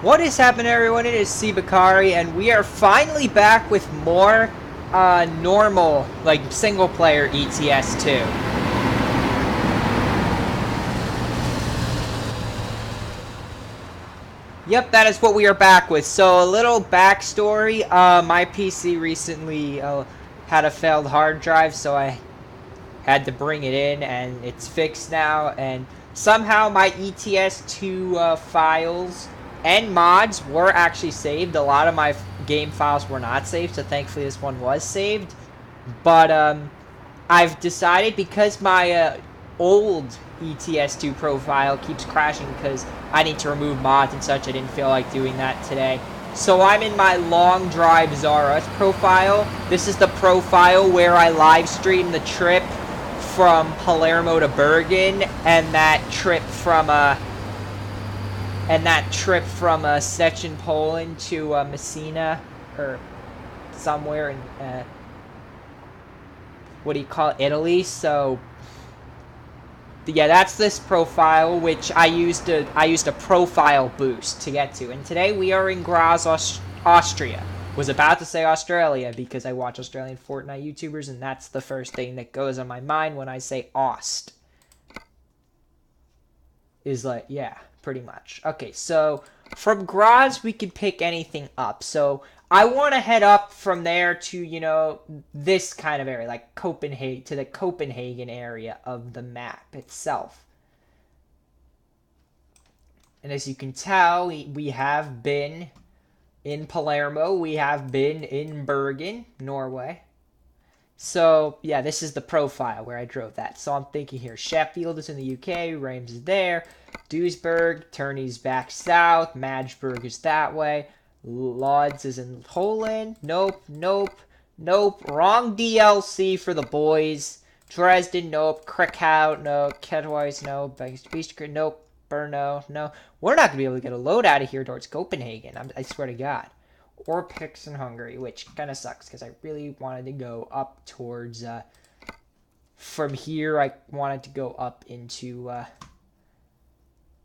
What is happening, everyone? It is Bakari, and we are finally back with more normal, like, single-player ETS 2. Yep, that is what we are back with. So, a little backstory. My PC recently had a failed hard drive, so I had to bring it in, and it's fixed now. And somehow my ETS2 files and mods were actually saved. A lot of my game files were not saved, so thankfully this one was saved. But I've decided, because my old ETS2 profile keeps crashing because I need to remove mods and such, I didn't feel like doing that today. So I'm in my Long Drive Zara profile. This is the profile where I live stream the trip from Palermo to Bergen, and that trip from Szczecin, Poland to Messina, or somewhere in what do you call it, Italy. So yeah, that's this profile, which I used a profile boost to get to. And today we are in Graz, Austria. Was about to say Australia because I watch Australian Fortnite YouTubers, and that's the first thing that goes on my mind when I say Aust. Is like, yeah, pretty much. Okay, so from Graz we could pick anything up. So I want to head up from there to, you know, this kind of area, like Copenhagen, to the Copenhagen area of the map itself. And as you can tell, we have been in Palermo, we have been in Bergen, Norway. So, yeah, this is the profile where I drove that. So I'm thinking here, Sheffield is in the UK, Reims is there, Duisburg, Turney's back south, Magdeburg is that way, Lodz is in Poland, nope, wrong DLC for the boys, Dresden, nope, Krakow, no, Katowice, no, Bistrica, nope, Brno, no. We're not going to be able to get a load out of here towards Copenhagen, I swear to God. Or picks in Hungary, which kind of sucks because I really wanted to go up towards, from here I wanted to go up into,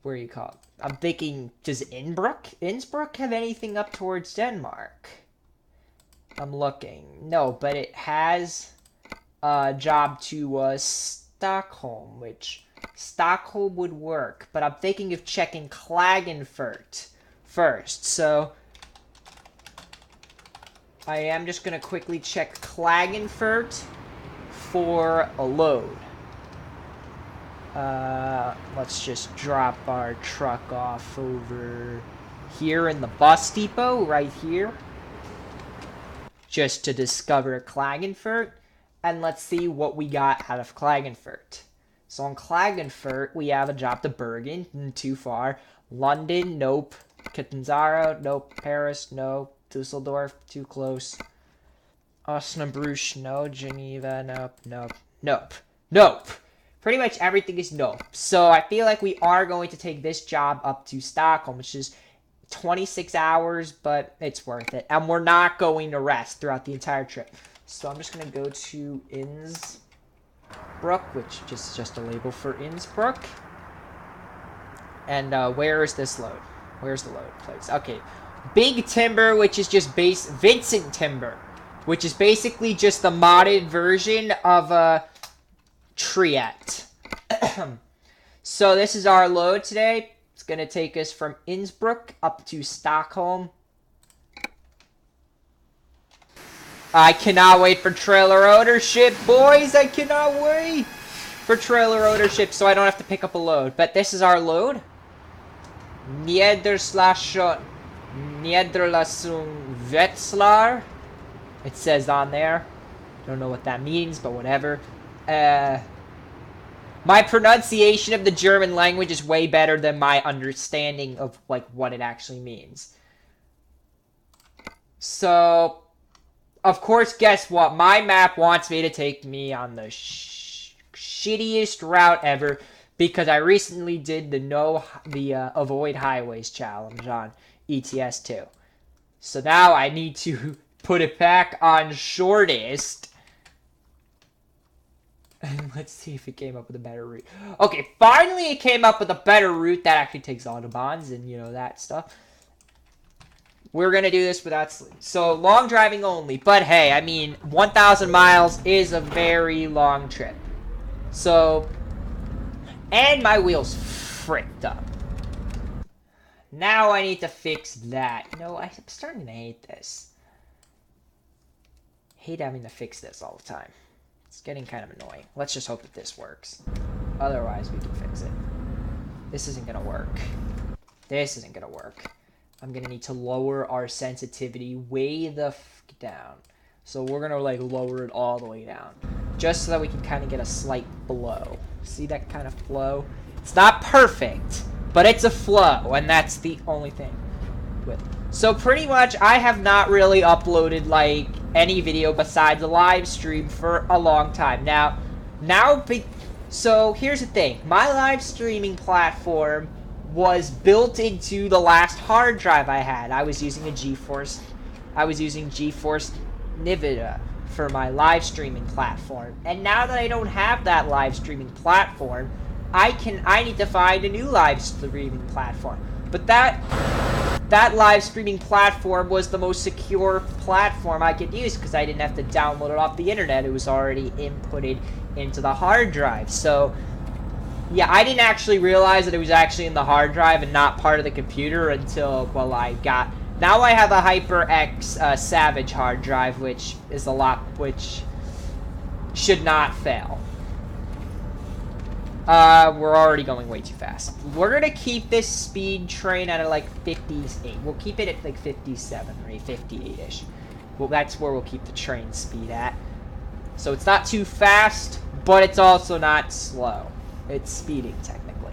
where do you call it? I'm thinking, does Innsbruck have anything up towards Denmark? I'm looking. No, but it has a job to, Stockholm, which Stockholm would work. But I'm thinking of checking Klagenfurt first, so I am just going to quickly check Klagenfurt for a load. Let's just drop our truck off over here in the bus depot, right here. Just to discover Klagenfurt. And let's see what we got out of Klagenfurt. So in Klagenfurt, we have a job to Bergen, too far. London, nope. Catanzaro, nope. Paris, nope. Dusseldorf, too close. Osnabrück, no. Geneva, nope. Pretty much everything is nope. So I feel like we are going to take this job up to Stockholm, which is 26 hours, but it's worth it. And we're not going to rest throughout the entire trip. So I'm just going to go to Innsbruck, which is just a label for Innsbruck. And where is this load? Where's the load place? Okay. Big Timber, which is just Vincent Timber, which is basically just the modded version of Triet. So this is our load today. It's going to take us from Innsbruck up to Stockholm. I cannot wait for trailer ownership, boys. I cannot wait for trailer ownership so I don't have to pick up a load. But this is our load. Niederlassung Wetzlar. It says on there. Don't know what that means, but whatever. My pronunciation of the German language is way better than my understanding of, like, what it actually means. So, of course, guess what? My map wants me to take me on the shittiest route ever, because I recently did the Avoid Highways challenge on ETS2. So now I need to put it back on shortest. And let's see if it came up with a better route. Okay, finally it came up with a better route that actually takes autobahns and, you know, that stuff. We're going to do this without sleep. So, long driving only. But hey, I mean, 1,000 miles is a very long trip. So, and my wheel's fricked up. Now I need to fix that. You know, I'm starting to hate this. Hate having to fix this all the time. It's getting kind of annoying. Let's just hope that this works. Otherwise, we can fix it. This isn't going to work. This isn't going to work. I'm going to need to lower our sensitivity way the f down. So we're going to, like, lower it all the way down. Just so that we can kind of get a slight flow. See that kind of flow? It's not perfect, but it's a flow, and that's the only thing with it. So pretty much, I have not really uploaded, like, any video besides a live stream for a long time. So here's the thing. My live streaming platform was built into the last hard drive I had. I was using GeForce Nvidia for my live streaming platform. And now that I don't have that live streaming platform, I need to find a new live streaming platform. But that live streaming platform was the most secure platform I could use because I didn't have to download it off the internet. It was already inputted into the hard drive. So yeah, I didn't actually realize that it was actually in the hard drive and not part of the computer until, well, now I have a HyperX Savage hard drive, which should not fail. We're already going way too fast. We're gonna keep this speed train at like 58. We'll keep it at like 57 or 58-ish. Well, that's where we'll keep the train speed at. So it's not too fast, but it's also not slow. It's speeding, technically.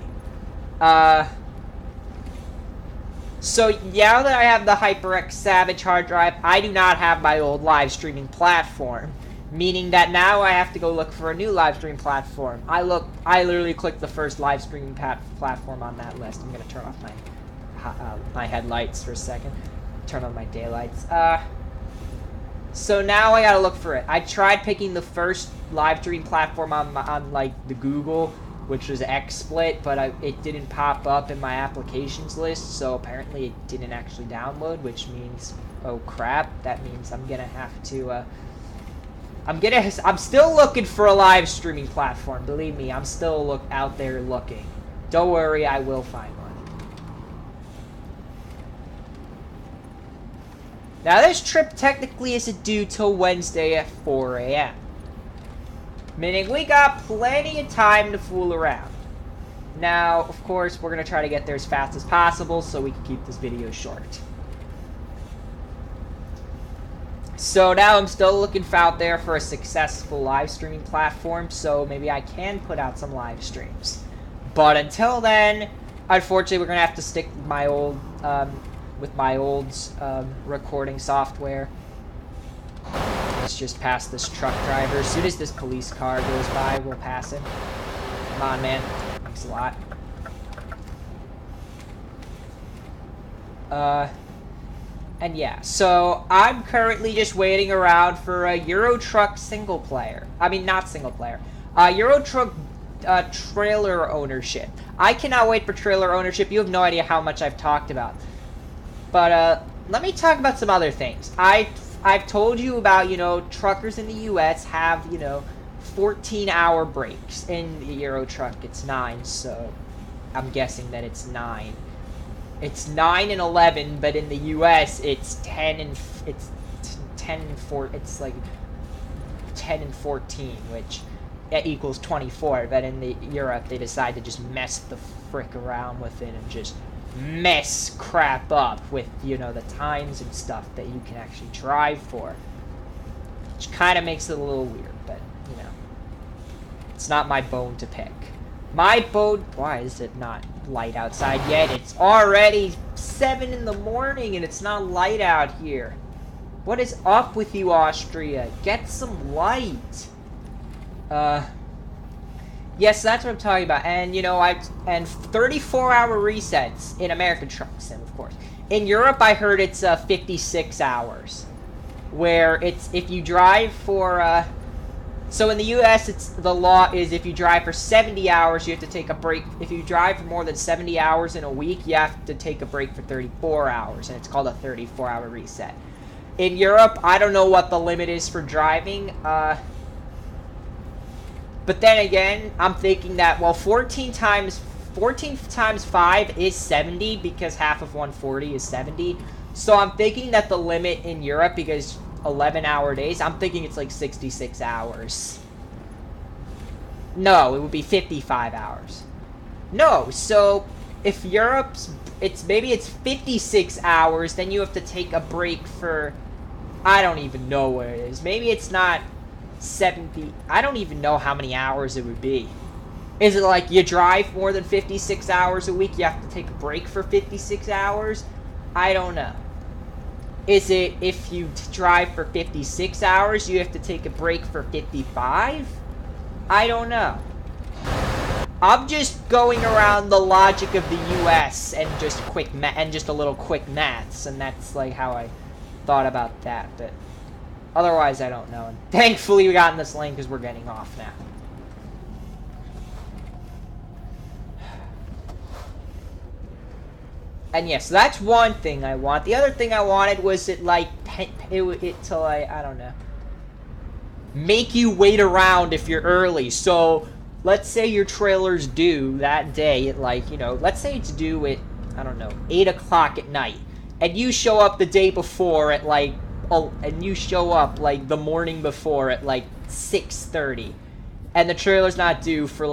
So, now that I have the HyperX Savage hard drive, I do not have my old live streaming platform. Meaning that now I have to go look for a new live streaming platform. I literally clicked the first live streaming platform on that list. I'm going to turn off my headlights for a second. Turn on my daylights. So now I got to look for it. I tried picking the first live streaming platform on like the Google, which was XSplit, but it didn't pop up in my applications list, so apparently it didn't actually download, which means, oh crap, that means I'm gonna have to, I'm still looking for a live streaming platform, believe me, I'm still out there looking. Don't worry, I will find one. Now this trip technically isn't due till Wednesday at 4 a.m. Meaning we got plenty of time to fool around. Now, of course, we're going to try to get there as fast as possible so we can keep this video short. So now I'm still looking out there for a successful live streaming platform, so maybe I can put out some live streams. But until then, unfortunately, we're going to have to stick with my old recording software. Let's just pass this truck driver. As soon as this police car goes by, we'll pass him. Come on, man. Thanks a lot. And yeah, so I'm currently just waiting around for a Euro Truck single player. I mean, not single player. Euro Truck trailer ownership. I cannot wait for trailer ownership. You have no idea how much I've talked about. But let me talk about some other things. I've told you about, truckers in the U.S. have, 14-hour breaks. In the Euro Truck, it's 9, so I'm guessing that it's 9. It's 9 and 11, but in the U.S. it's 10 and 4. It's like 10 and 14, which equals 24. But in the Europe, they decide to just mess the frick around with it and just mess crap up with, the times and stuff that you can actually drive for. Which kind of makes it a little weird, but, it's not my bone to pick. My bone... Why is it not light outside yet? It's already 7 in the morning and it's not light out here. What is up with you, Austria? Get some light. Yes, that's what I'm talking about. And, and 34-hour resets in American trucks, and of course. In Europe, I heard it's 56 hours. Where it's, if you drive for, So in the US, the law is if you drive for 70 hours, you have to take a break. If you drive for more than 70 hours in a week, you have to take a break for 34 hours, and it's called a 34-hour reset. In Europe, I don't know what the limit is for driving. But then again, I'm thinking that, well, 14 times 5 is 70 because half of 140 is 70. So I'm thinking that the limit in Europe, because 11-hour days, I'm thinking it's like 66 hours. No, it would be 55 hours. No, so if Europe's, maybe it's 56 hours, then you have to take a break for, I don't even know what it is. Maybe it's not 70, I don't even know how many hours it would be. Is it like you drive more than 56 hours a week, you have to take a break for 56 hours? I don't know. Is it if you drive for 56 hours, you have to take a break for 55? I don't know. I'm just going around the logic of the US and just a little quick maths, and that's like how I thought about that. But otherwise, I don't know. And thankfully, we got in this lane because we're getting off now. And yes, so that's one thing I want. The other thing I wanted was it to I don't know, make you wait around if you're early. So let's say your trailer's due that day at let's say it's due at, I don't know, 8 o'clock at night, and you show up the day before at and you show up the morning before at 6:30, and the trailer's not due for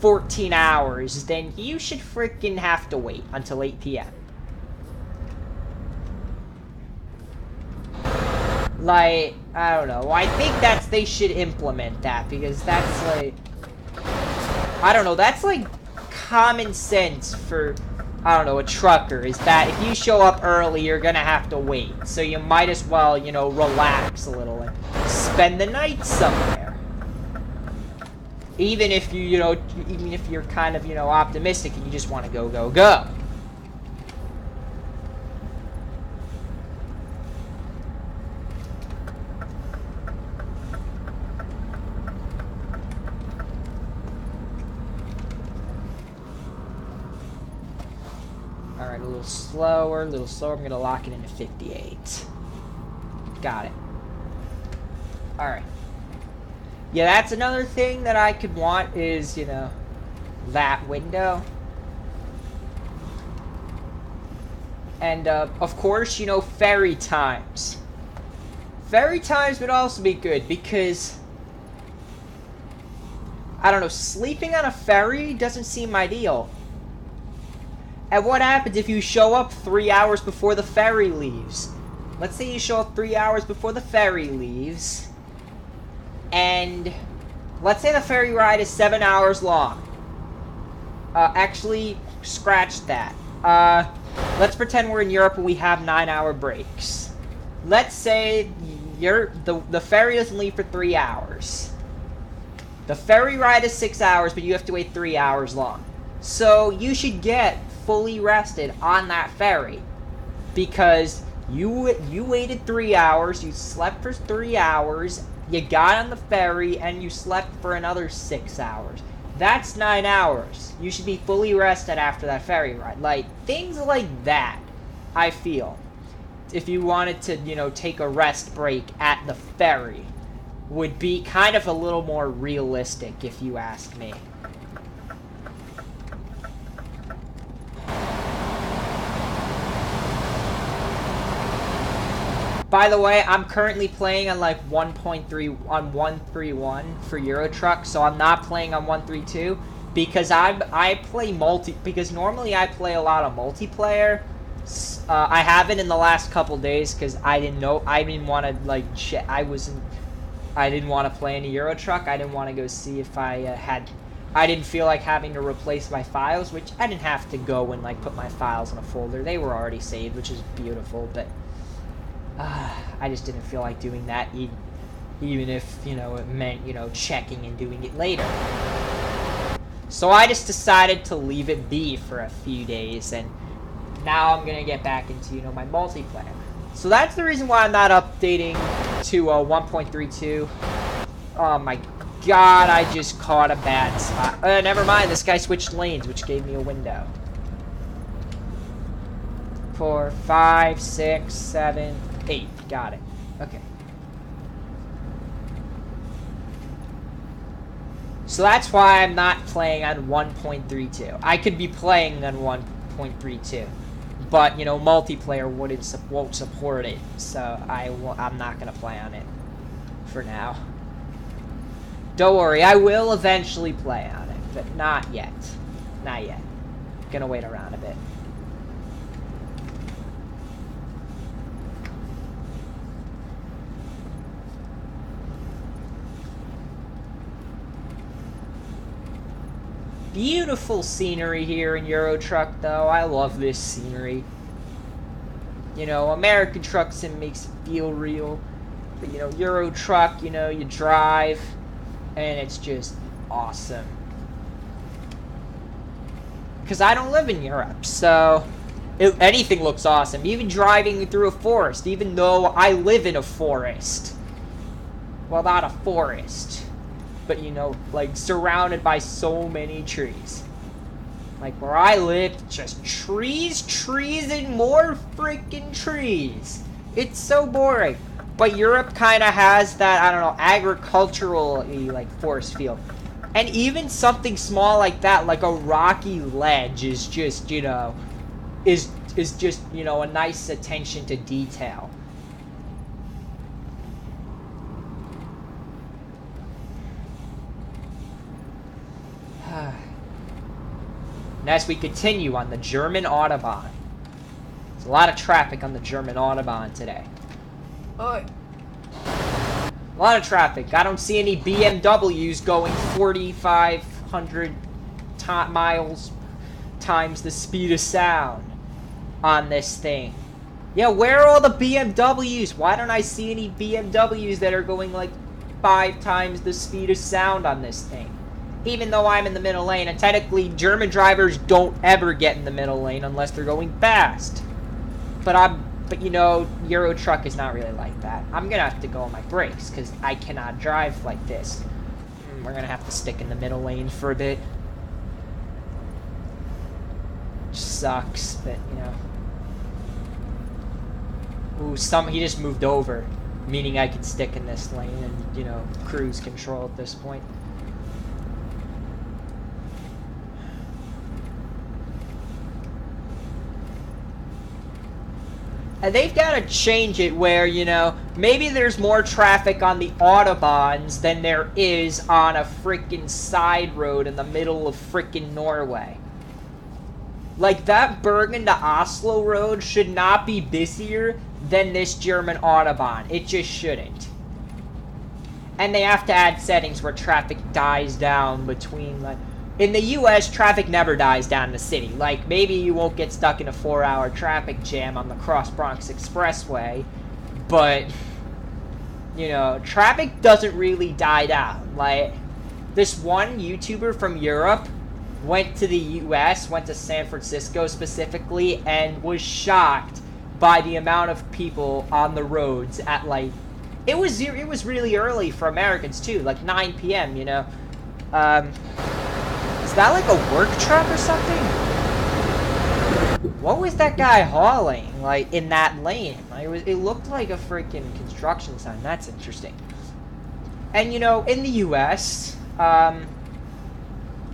14 hours, then you should freaking have to wait until 8 p.m. I don't know. I think they should implement that, because that's I don't know, that's common sense for, I don't know, a trucker, is that if you show up early, you're gonna have to wait. So you might as well, relax a little and spend the night somewhere. Even if even if you're kind of, optimistic and you just want to go. Alright, a little slower. I'm going to lock it into 58. Got it. Alright. Yeah, that's another thing that I could want is, that window. And, of course, ferry times. Ferry times would also be good because, I don't know, sleeping on a ferry doesn't seem ideal. And what happens if you show up 3 hours before the ferry leaves? Let's say you show up 3 hours before the ferry leaves. And let's say the ferry ride is 7 hours long. Actually, scratch that. Let's pretend we're in Europe and we have 9-hour breaks. Let's say the ferry doesn't leave for 3 hours. The ferry ride is 6 hours, but you have to wait 3 hours long. So you should get fully rested on that ferry, because you waited 3 hours, you slept for 3 hours, you got on the ferry, and you slept for another 6 hours. That's 9 hours. You should be fully rested after that ferry ride. Things like that, I feel. If you wanted to, take a rest break at the ferry, would be kind of a little more realistic, if you ask me. By the way, I'm currently playing on 1.3 for Euro Truck, so I'm not playing on 1.3.2 because I play because normally I play a lot of multiplayer. I haven't in the last couple days because I didn't want to I didn't want to play any Euro Truck. I didn't want to go see if I didn't feel like having to replace my files, which I didn't have to go and put my files in a folder. They were already saved, which is beautiful, but I just didn't feel like doing that, even if, it meant, checking and doing it later. So I just decided to leave it be for a few days, and now I'm going to get back into, my multiplayer. So that's the reason why I'm not updating to 1.32. Oh my god, I just caught a bad spot. Never mind, this guy switched lanes, which gave me a window. 4, 5, 6, 7, 8. Got it. Okay. So that's why I'm not playing on 1.32. I could be playing on 1.32. But, you know, multiplayer won't support it. So I'm not going to play on it for now. Don't worry, I will eventually play on it. But not yet. Not yet. Gonna wait around a bit. Beautiful scenery here in Euro Truck, though. I love this scenery. You know, American Truck Sim makes it feel real. But, you know, Euro Truck, you know, you drive, and it's just awesome. Because I don't live in Europe, so anything looks awesome. Even driving through a forest, even though I live in a forest. Well, not a forest. But, you know, like, surrounded by so many trees. Like, where I live, just trees, and more freaking trees. It's so boring. But Europe kind of has that, I don't know, agricultural, like, forest feel. And even something small like that, like a rocky ledge, is just, you know, is just, you know, a nice attention to detail. And as we continue on the German Autobahn, there's a lot of traffic on the German Autobahn today. A lot of traffic. I don't see any BMWs going 4,500 miles times the speed of sound on this thing. Yeah, where are all the BMWs? Why don't I see any BMWs that are going like 5 times the speed of sound on this thing? Even though I'm in the middle lane, and technically German drivers don't ever get in the middle lane unless they're going fast. But you know, Euro Truck is not really like that. I'm gonna have to go on my brakes because I cannot drive like this. We're gonna have to stick in the middle lane for a bit. Sucks, but you know. Ooh, he just moved over, meaning I can stick in this lane and, you know, cruise control at this point. And they've got to change it where, you know, maybe there's more traffic on the Autobahns than there is on a freaking side road in the middle of freaking Norway. Like, that Bergen to Oslo road should not be busier than this German Autobahn. It just shouldn't. And they have to add settings where traffic dies down between, like... In the US, traffic never dies down in the city. Like, maybe you won't get stuck in a 4-hour traffic jam on the Cross Bronx Expressway, but, you know, traffic doesn't really die down. Like, this one YouTuber from Europe went to the US, went to San Francisco specifically, and was shocked by the amount of people on the roads at, like, it was really early for Americans, too, like 9 p.m., you know. Is that like a work truck or something? What was that guy hauling, like, in that lane? Like, it looked like a freaking construction sign. That's interesting. And, you know, in the U.S.,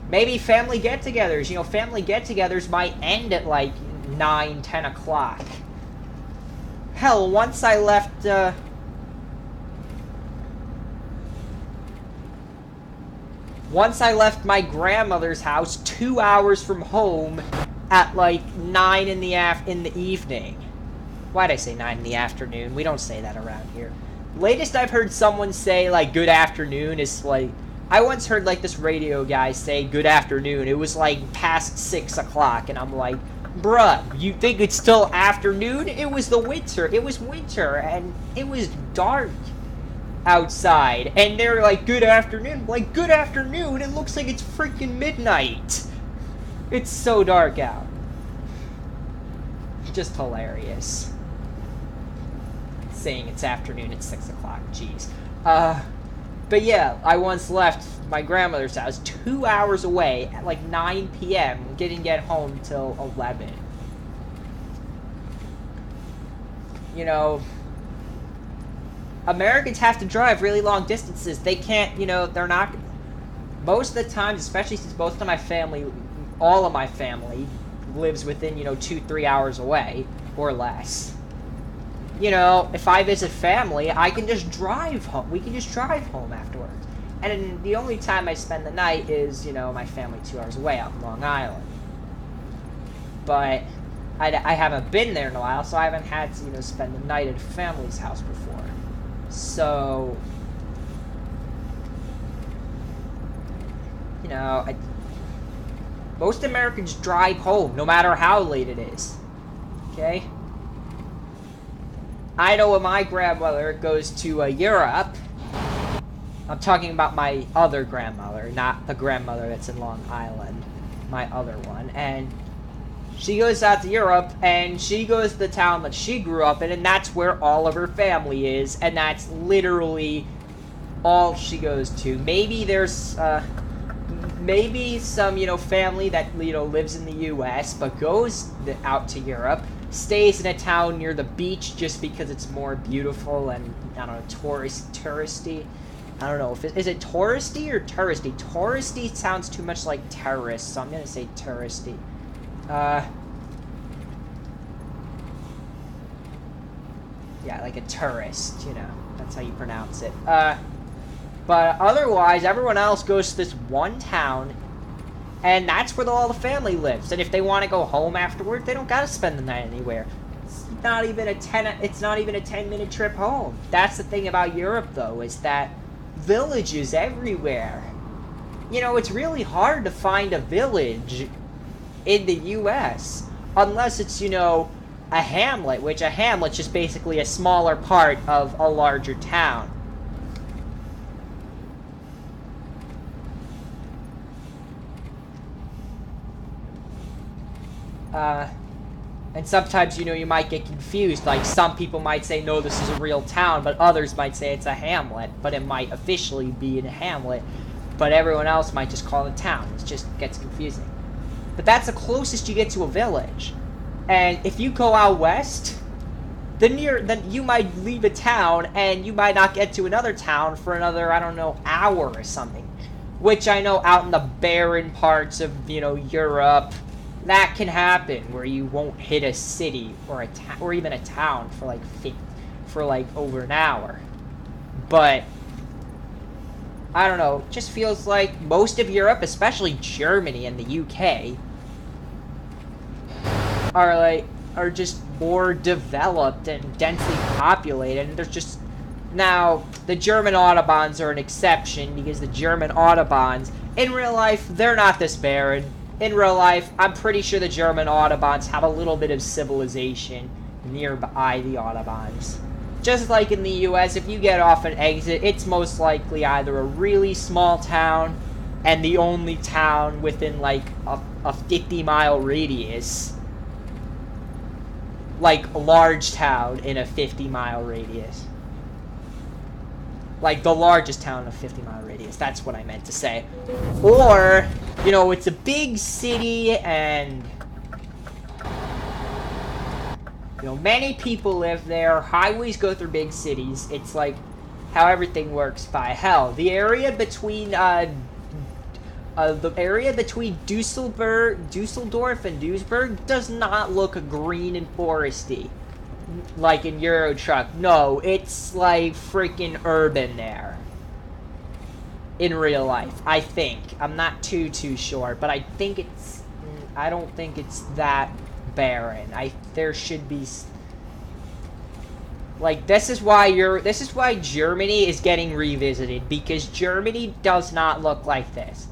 maybe family get-togethers. You know, family get-togethers might end at, like, 9, 10 o'clock. Hell, once I left, Once I left my grandmother's house 2 hours from home at like 9 in the evening. Why'd I say 9 in the afternoon? We don't say that around here. Latest I've heard someone say like good afternoon is like, I once heard like this radio guy say good afternoon. It was like past 6 o'clock and I'm like, bruh, you think it's still afternoon? It was the winter. It was winter and it was dark outside, and they're like, good afternoon. Like, good afternoon? It looks like it's freaking midnight. It's so dark out. Just hilarious. Saying it's afternoon at 6 o'clock. Jeez. But But yeah, I once left my grandmother's house 2 hours away at like 9 p.m. Didn't get home till 11. You know, Americans have to drive really long distances. They can't, you know, they're not... Most of the time, especially since most of my family, all of my family, lives within, you know, 2-3 hours away or less. You know, if I visit family, I can just drive home. We can just drive home afterwards. And the only time I spend the night is, you know, my family 2 hours away out in Long Island. But I haven't been there in a while, so I haven't had to, you know, spend the night at a family's house before. So, you know, most Americans drive home, no matter how late it is. Okay? I know when my grandmother goes to Europe, I'm talking about my other grandmother, not the grandmother that's in Long Island, my other one, and she goes out to Europe, and she goes to the town that she grew up in, and that's where all of her family is, and that's literally all she goes to. Maybe there's, maybe some, you know, family that, you know, lives in the U.S., but goes out to Europe, stays in a town near the beach just because it's more beautiful and, I don't know, touristy. I don't know, is it touristy or touristy? Touristy sounds too much like terrorist, so I'm gonna say touristy. Yeah, like a tourist, you know, that's how you pronounce it. But otherwise, everyone else goes to this one town, and that's where all the family lives. And if they want to go home afterward, they don't gotta spend the night anywhere. It's not even a 10-minute trip home. That's the thing about Europe, though, is that villages everywhere. You know, it's really hard to find a village in the U.S. unless it's, you know, a hamlet, which a hamlet's just basically a smaller part of a larger town. And sometimes, you know, you might get confused. Like, some people might say, no, this is a real town, but others might say it's a hamlet, but it might officially be in a hamlet, but everyone else might just call it a town. It just gets confusing. But that's the closest you get to a village. And if you go out west, then you might leave a town, and you might not get to another town for another, I don't know, hour or something. Which I know out in the barren parts of, you know, Europe, that can happen, where you won't hit a city or or even a town for like over an hour. But I don't know, it just feels like most of Europe, especially Germany and the UK, are just more developed and densely populated, and there's just... Now, the German Autobahns are an exception, because the German Autobahns, in real life, they're not this barren. In real life, I'm pretty sure the German Autobahns have a little bit of civilization nearby the Autobahns. Just like in the US, if you get off an exit, it's most likely either a really small town and the only town within like a 50-mile radius. Like a large town in a 50-mile radius. Like the largest town in a 50-mile radius. That's what I meant to say. Or, you know, it's a big city and, you know, many people live there. Highways go through big cities. It's like how everything works by hell. The area between Dusseldorf and Duisburg does not look green and foresty like in Euro Truck. No, it's like freaking urban there. In real life, I think. I'm not too sure, but I think it's... I don't think it's that barren. There should be... Like, this is why Germany is getting revisited, because Germany does not look like this.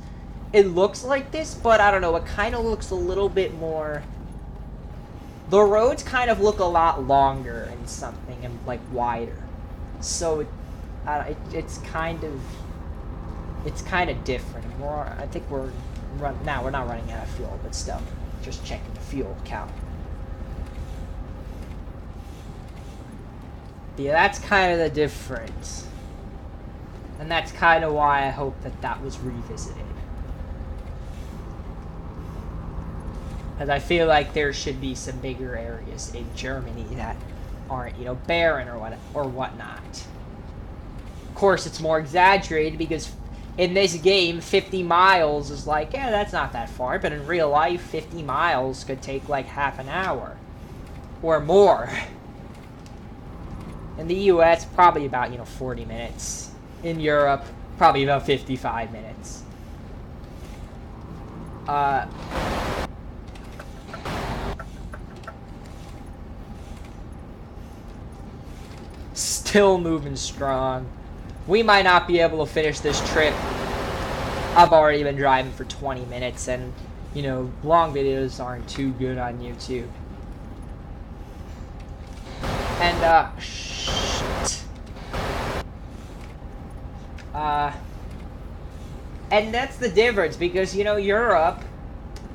It looks like this, but I don't know, it kind of looks a little bit more... The roads kind of look a lot longer and something, and like wider. So it's kind of different. I think we're not running out of fuel, but still, just checking the fuel count. Yeah, that's kind of the difference. And that's kind of why I hope that that was revisited. Because I feel like there should be some bigger areas in Germany that aren't, you know, barren or whatnot. Of course, it's more exaggerated because in this game, 50 miles is like, yeah, that's not that far. But in real life, 50 miles could take like half an hour or more. In the US, probably about, you know, 40 minutes. In Europe, probably about 55 minutes. Still moving strong. We might not be able to finish this trip. I've already been driving for 20 minutes and, you know, long videos aren't too good on YouTube. And, shit. And that's the difference because, you know, Europe,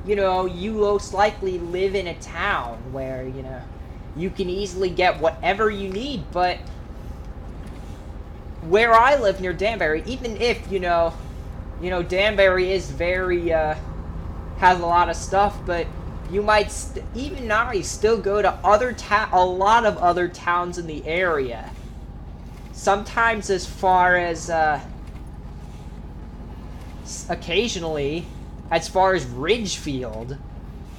you know, you most likely live in a town where, you know, you can easily get whatever you need, but where I live near Danbury, even if, you know, Danbury is very, has a lot of stuff, but you might, even I still go to a lot of other towns in the area. Sometimes as far as, occasionally, as far as Ridgefield,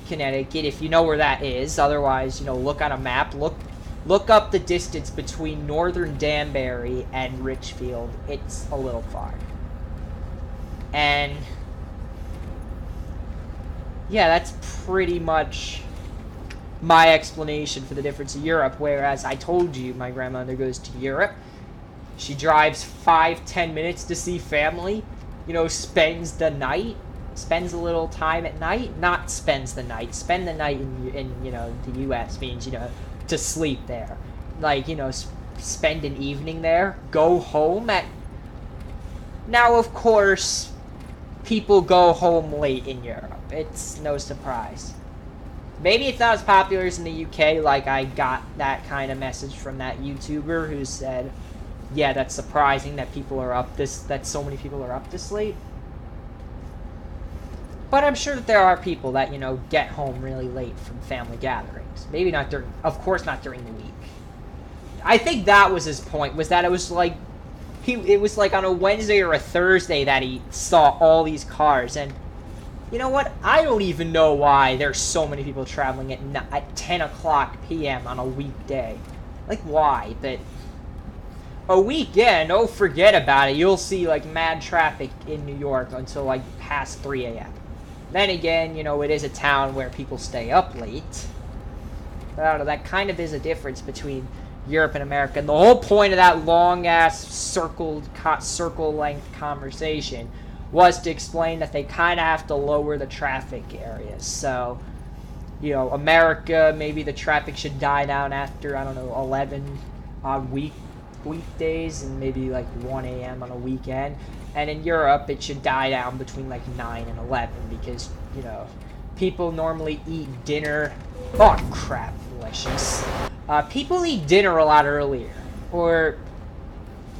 Connecticut, if you know where that is. Otherwise, you know, look on a map. Look up the distance between northern Danbury and Ridgefield. It's a little far. And yeah, that's pretty much my explanation for the difference in Europe. Whereas I told you my grandmother goes to Europe. She drives 5-10 minutes to see family. You know, spends the night. Spends a little time at night. Not spends the night. Spend the night in you know, the U.S. means, you know, to sleep there. Like, you know, spend an evening there. Go home at... Now, of course, people go home late in Europe. It's no surprise. Maybe it's not as popular as in the UK, like I got that kind of message from that YouTuber who said, yeah, that's surprising that that so many people are up this late. But I'm sure that there are people that, you know, get home really late from family gatherings. Maybe not of course not during the week. I think that was his point, was that it was like, it was like on a Wednesday or a Thursday that he saw all these cars. And you know what? I don't even know why there's so many people traveling at 10 o'clock p.m. on a weekday. Like, why? But a weekend, oh, forget about it. You'll see, like, mad traffic in New York until, like, past 3 a.m. Then again, you know, it is a town where people stay up late. But I don't know, that kind of is a difference between Europe and America. And the whole point of that long-ass circle-length conversation was to explain that they kind of have to lower the traffic areas. So, you know, America, maybe the traffic should die down after, I don't know, 11 on weekdays and maybe like 1 a.m. on a weekend. And in Europe, it should die down between like 9 and 11 because, you know, people normally eat dinner. Oh, crap, delicious. People eat dinner a lot earlier. Or,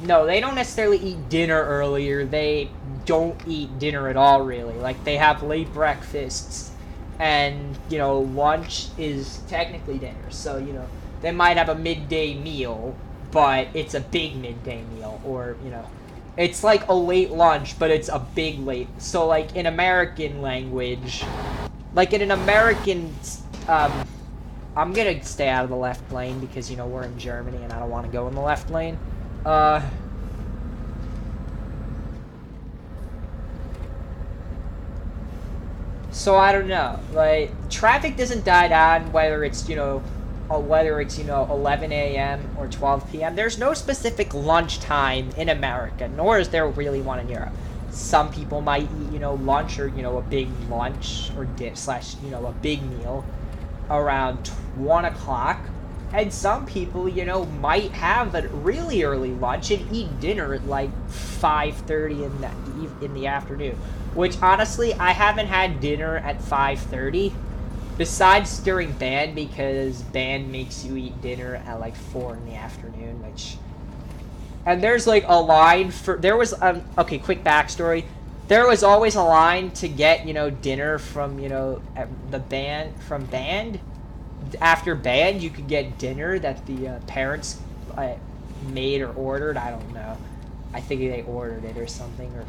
no, they don't necessarily eat dinner earlier. They don't eat dinner at all, really. Like, they have late breakfasts. And, you know, lunch is technically dinner. So, you know, they might have a midday meal, but it's a big midday meal. Or, you know, it's like a late lunch, but it's a big late. So, like, in American language, like, in an American, I'm gonna stay out of the left lane because, you know, we're in Germany and I don't want to go in the left lane. So, I don't know. Like, traffic doesn't die down whether it's, you know, 11 a.m. or 12 p.m. There's no specific lunch time in America, nor is there really one in Europe. Some people might eat, you know, lunch or, you know, a big lunch or you know, a big meal around 1 o'clock. And some people, you know, might have a really early lunch and eat dinner at like 5:30 in the afternoon. Which, honestly, I haven't had dinner at 5:30. Besides during band, because band makes you eat dinner at like 4 in the afternoon, which And there's like a line for, there was, okay, quick backstory. There was always a line to get, you know, dinner from, you know, the band, from band. After band, you could get dinner that the parents made or ordered. I don't know. I think they ordered it or something. Or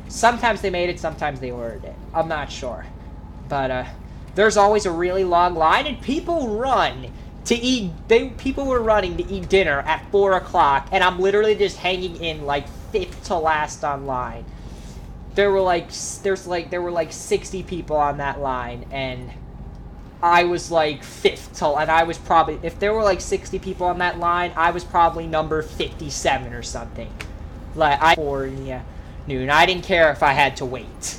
sometimes they made it, sometimes they ordered it. I'm not sure. But there's always a really long line, and people run to eat. People were running to eat dinner at 4 o'clock, and I'm literally just hanging in like 5th to last on line. There were like 60 people on that line, and I was like 5th to, and I was probably, if there were like 60 people on that line, I was probably number 57 or something. Like, 4 in the noon. I didn't care if I had to wait.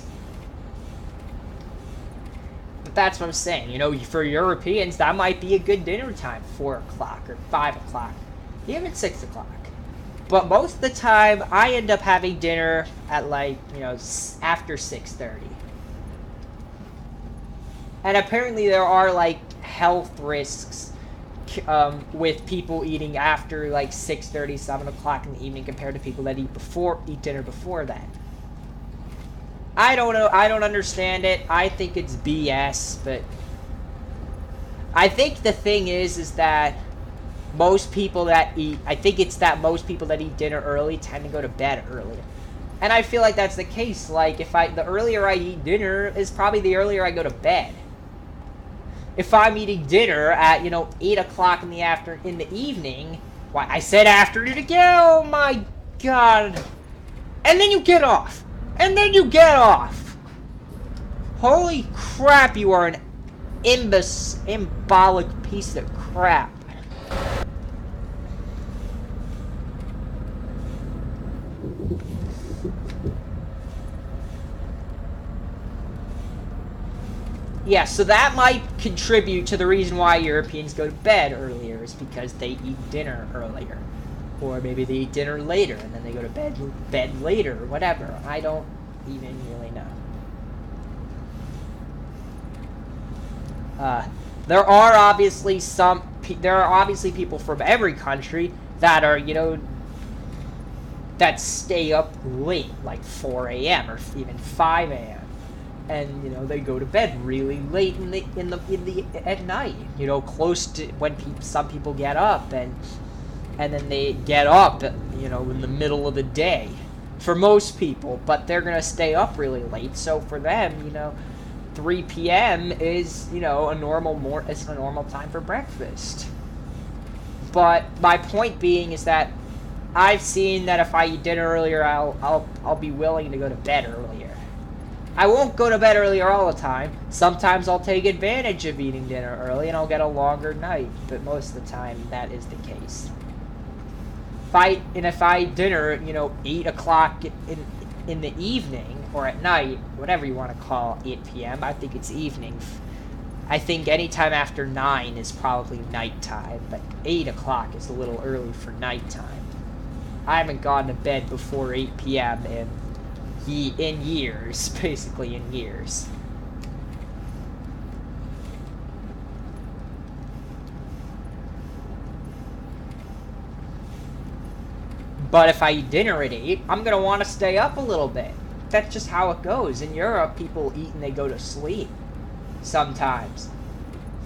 But that's what I'm saying. You know, for Europeans, that might be a good dinner time. 4 o'clock or 5 o'clock. Even 6 o'clock. But most of the time, I end up having dinner at like, you know, after 6:30. And apparently there are like health risks with people eating after like 6:30, 7 o'clock in the evening compared to people that eat dinner before that. I don't know. I don't understand it. I think it's BS, but I think the thing is that most people that eat, I think it's that most people that eat dinner early tend to go to bed earlier. And I feel like that's the case. Like, the earlier I eat dinner is probably the earlier I go to bed. If I'm eating dinner at, you know, 8 o'clock in the evening, why, I said afternoon again, oh my god. And then you get off. And then you get off. Holy crap, you are an symbolic piece of crap. Yeah, so that might contribute to the reason why Europeans go to bed earlier, is because they eat dinner earlier. Or maybe they eat dinner later, and then they go to bed later, or whatever. I don't even really know. There are obviously people from every country that are, you know, that stay up late, like 4 a.m. or even 5 a.m. And, you know, they go to bed really late at night. You know, close to when some people get up, and then they get up, you know, in the middle of the day. For most people, but they're gonna stay up really late. So for them, you know, 3 p.m. is, you know, it's a normal time for breakfast. But my point being is that I've seen that if I eat dinner earlier, I'll be willing to go to bed earlier. I won't go to bed earlier all the time. Sometimes I'll take advantage of eating dinner early and I'll get a longer night, but most of the time that is the case. If I eat dinner, you know, 8 o'clock in the evening, or at night, whatever you want to call 8 p.m., I think it's evening. I think anytime after 9 is probably nighttime, but 8 o'clock is a little early for nighttime. I haven't gone to bed before 8 p.m. in years, basically in years. But if I eat dinner at 8, I'm going to want to stay up a little bit. That's just how it goes. In Europe, people eat and they go to sleep sometimes.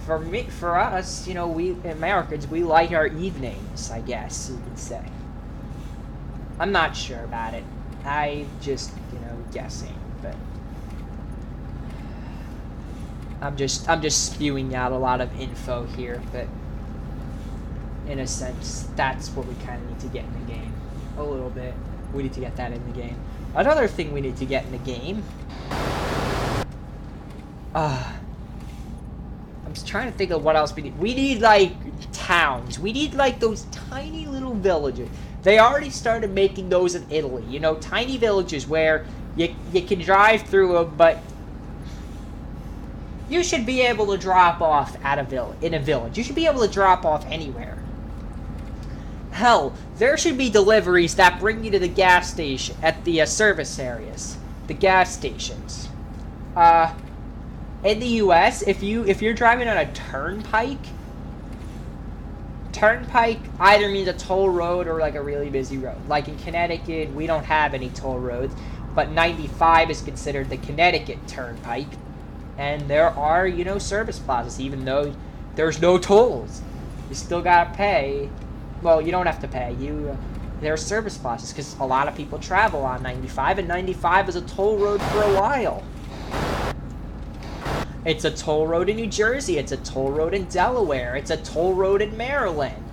For us, you know, we Americans, we like our evenings, I guess you could say. I'm not sure about it. I just, you know, guessing, but I'm just spewing out a lot of info here, but in a sense, that's what we kind of need to get in the game. A little bit. We need to get that in the game. Another thing we need to get in the game. I'm just trying to think of what else we need. We need, like, towns. We need, like, those tiny little villages. They already started making those in Italy. You know, tiny villages where you can drive through them, but you should be able to drop off in a village. You should be able to drop off anywhere. Hell, there should be deliveries that bring you to the gas station at the service areas, the gas stations. In the U.S., if you're driving on a turnpike, turnpike either means a toll road or like a really busy road. Like in Connecticut, we don't have any toll roads, but 95 is considered the Connecticut turnpike. And there are, you know, service plazas, even though there's no tolls. You still gotta pay. Well, you don't have to pay. There are service plazas because a lot of people travel on 95, and 95 is a toll road for a while. It's a toll road in New Jersey. It's a toll road in Delaware. It's a toll road in Maryland.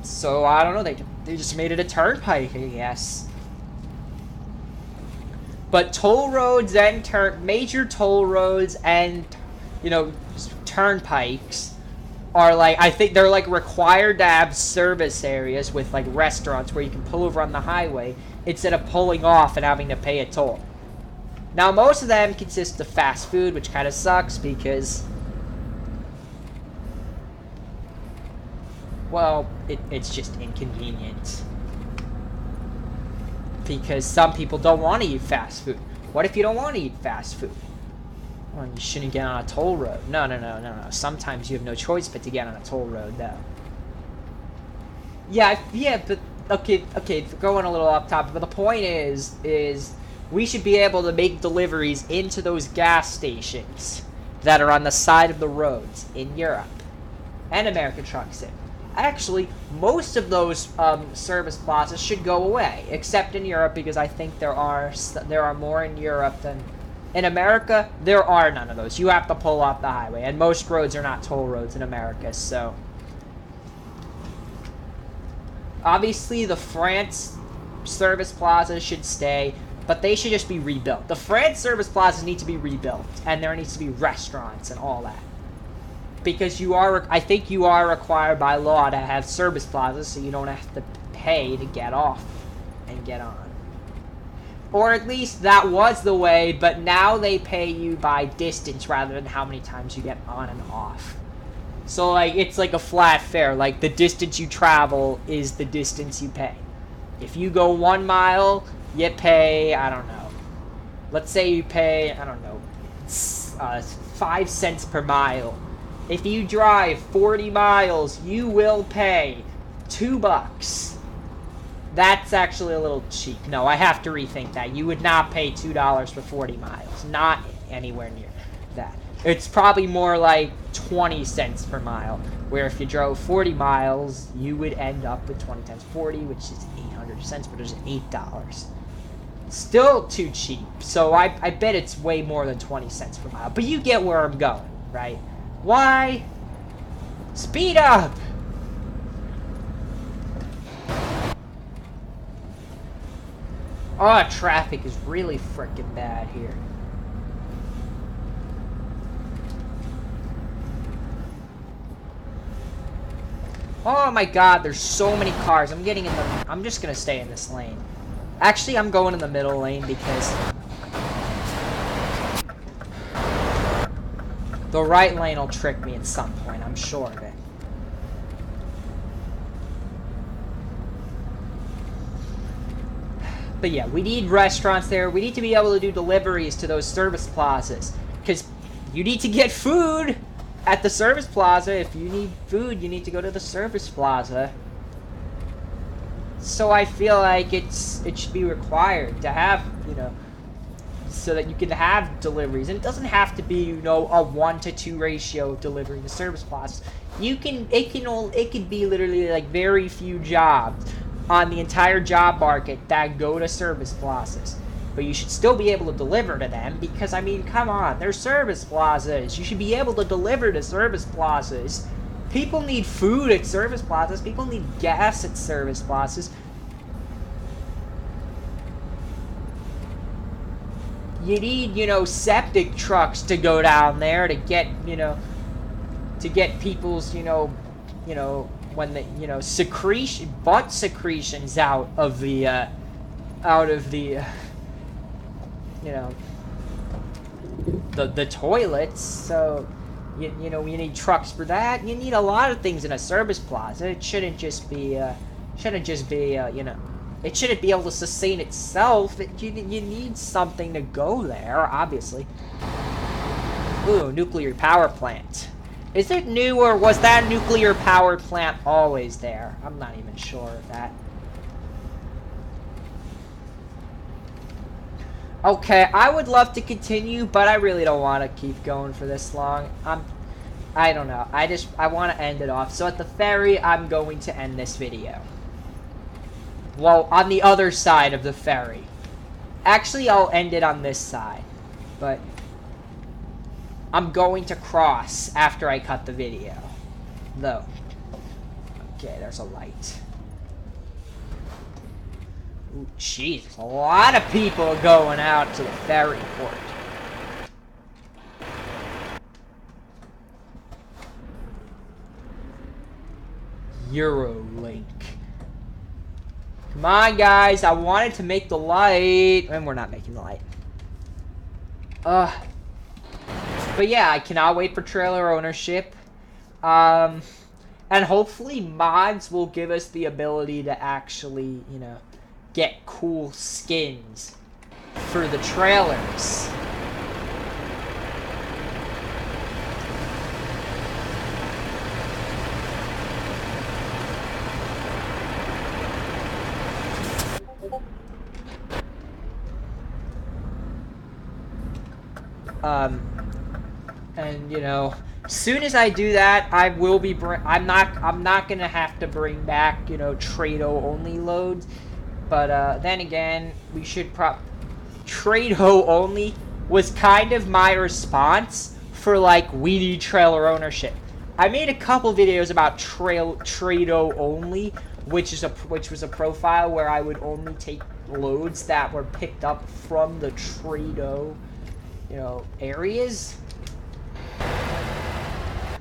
So, I don't know. They just made it a turnpike, I guess. But toll roads and major toll roads and, you know, turnpikes are like, I think they're like required to have service areas with like restaurants where you can pull over on the highway instead of pulling off and having to pay a toll. Now, most of them consist of fast food, which kind of sucks because, well, it's just inconvenient. Because some people don't want to eat fast food. What if you don't want to eat fast food? Well, you shouldn't get on a toll road. No. Sometimes you have no choice but to get on a toll road, though. Yeah, but okay, going a little off topic, but the point is we should be able to make deliveries into those gas stations that are on the side of the roads in Europe and American Truck Sim. Actually, most of those service plazas should go away, except in Europe, because I think there are more in Europe than in America. There are none of those. You have to pull off the highway, and most roads are not toll roads in America. So, obviously, the France service plazas should stay, but they should just be rebuilt. The France service plazas need to be rebuilt, and there needs to be restaurants and all that. Because I think you are required by law to have service plazas, so you don't have to pay to get off and get on. Or at least that was the way, but now they pay you by distance rather than how many times you get on and off. So, like, it's like a flat fare. Like, the distance you travel is the distance you pay. If you go 1 mile, you pay, I don't know. Let's say you pay, I don't know, 5 cents per mile. If you drive 40 miles, you will pay $2. That's actually a little cheap. No, I have to rethink that. You would not pay $2 for 40 miles. Not anywhere near that. It's probably more like 20 cents per mile, where if you drove 40 miles, you would end up with 20 times 40, which is 800 cents, but there's $8. Still too cheap. So I bet it's way more than 20 cents per mile. But you get where I'm going, right? Why? Speed up! Oh, traffic is really freaking bad here. Oh my god, there's so many cars. I'm just gonna stay in this lane. Actually, I'm going in the middle lane because the right lane will trick me at some point, I'm sure of it. But yeah, we need restaurants there. We need to be able to do deliveries to those service plazas. Because you need to get food at the service plaza. If you need food, you need to go to the service plaza. So I feel like it should be required to have, you know, so that you can have deliveries. And it doesn't have to be, you know, a 1-to-2 ratio of delivering to service plazas. It could be literally like very few jobs on the entire job market that go to service plazas. But you should still be able to deliver to them because, I mean, come on, they're service plazas. You should be able to deliver to service plazas. People need food at service plazas. People need gas at service plazas. You need, you know, septic trucks to go down there to get, you know, to get people's, you know, when the, you know, butt secretions out of the, you know, the toilets. So, you know, you need trucks for that. You need a lot of things in a service plaza. It shouldn't just be, you know, it shouldn't be able to sustain itself. You need something to go there, obviously. Ooh, nuclear power plant. Is it new, or was that nuclear power plant always there? I'm not even sure of that. Okay, I would love to continue, but I really don't want to keep going for this long. I don't know. I want to end it off. So at the ferry, I'm going to end this video. Well, on the other side of the ferry. Actually, I'll end it on this side. But I'm going to cross after I cut the video. Though. Okay, there's a light. Ooh, jeez, a lot of people going out to the ferry port. Eurolink. Come on, guys. I wanted to make the light. And we're not making the light. But yeah, I cannot wait for trailer ownership. And hopefully mods will give us the ability to actually, you know, get cool skins for the trailers. And you know, soon as I do that, I will be I'm not gonna have to bring back, you know, Trado only loads. But then again, we should Trado only was kind of my response for like we need trailer ownership. I made a couple videos about Trado only, which was a profile where I would only take loads that were picked up from the Trado, you know, areas.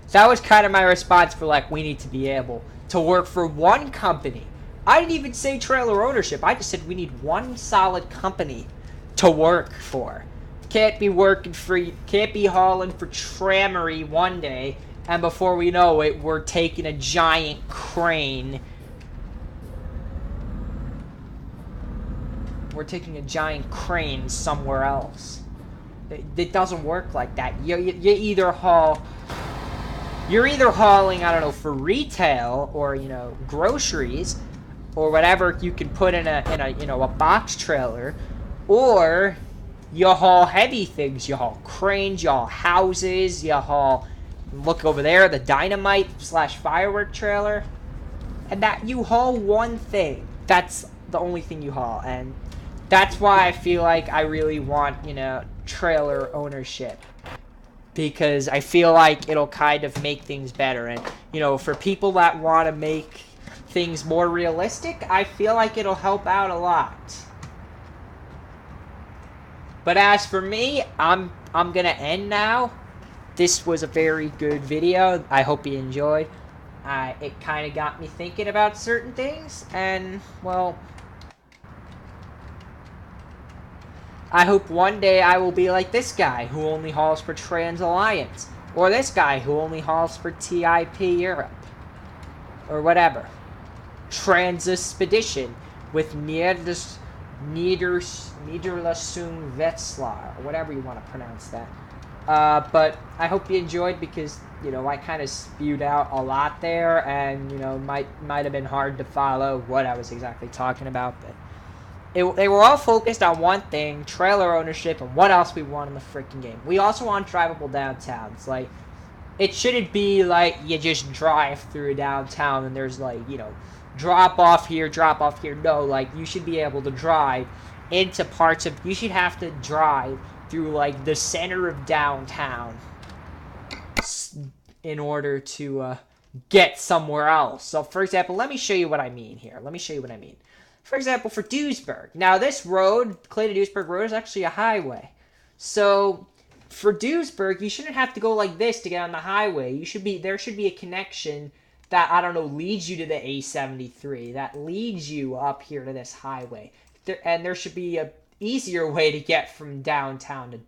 So that was kind of my response for like we need to be able to work for one company. I didn't even say trailer ownership. I just said we need one solid company to work for. Can't be working free. Can't be hauling for Trammery one day, and before we know it, we're taking a giant crane. We're taking a giant crane somewhere else. It doesn't work like that. You either haul. You're either hauling, I don't know, for retail or, you know, groceries or whatever you can put in a you know, a box trailer, or you haul heavy things. You haul cranes, you haul houses, you haul, look over there, the dynamite / firework trailer. And that you haul one thing. That's the only thing you haul, and that's why I feel like I really want, you know, trailer ownership. Because I feel like it'll kind of make things better. And, you know, for people that want to make things more realistic, I feel like it'll help out a lot. But as for me, I'm going to end now. This was a very good video. I hope you enjoyed. It kind of got me thinking about certain things. And, well, I hope one day I will be like this guy who only hauls for Trans Alliance. Or this guy who only hauls for TIP Europe. Or whatever. Trans-Expedition with Niederlassung Wetzlar. Or whatever you want to pronounce that. But I hope you enjoyed, because, you know, I kind of spewed out a lot there. And, you know, might have been hard to follow what I was exactly talking about. But they were all focused on one thing, trailer ownership, and what else we want in the freaking game. We also want drivable downtowns. Like, it shouldn't be like you just drive through downtown and there's like, you know, drop off here, drop off here. No, like, you should be able to drive into parts of, you should have to drive through like the center of downtown in order to get somewhere else. So for example, let me show you what I mean here. For example, for Duisburg. Now, this road, Clay-to-Duisburg Road, is actually a highway. So, for Duisburg, you shouldn't have to go like this to get on the highway. There should be a connection that, I don't know, leads you to the A73, that leads you up here to this highway. And there should be a easier way to get from downtown to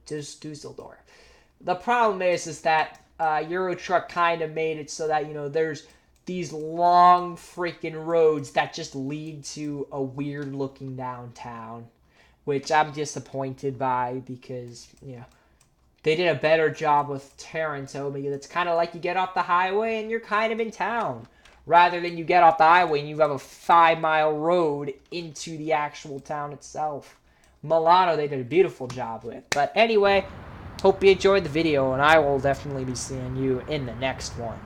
Dusseldorf. The problem is that Eurotruck kind of made it so that, you know, there's these long freaking roads that just lead to a weird looking downtown, which I'm disappointed by, because, you know, they did a better job with Taranto because it's kind of like you get off the highway and you're kind of in town. Rather than you get off the highway and you have a 5-mile road into the actual town itself. Milano, they did a beautiful job with. But anyway, hope you enjoyed the video, and I will definitely be seeing you in the next one.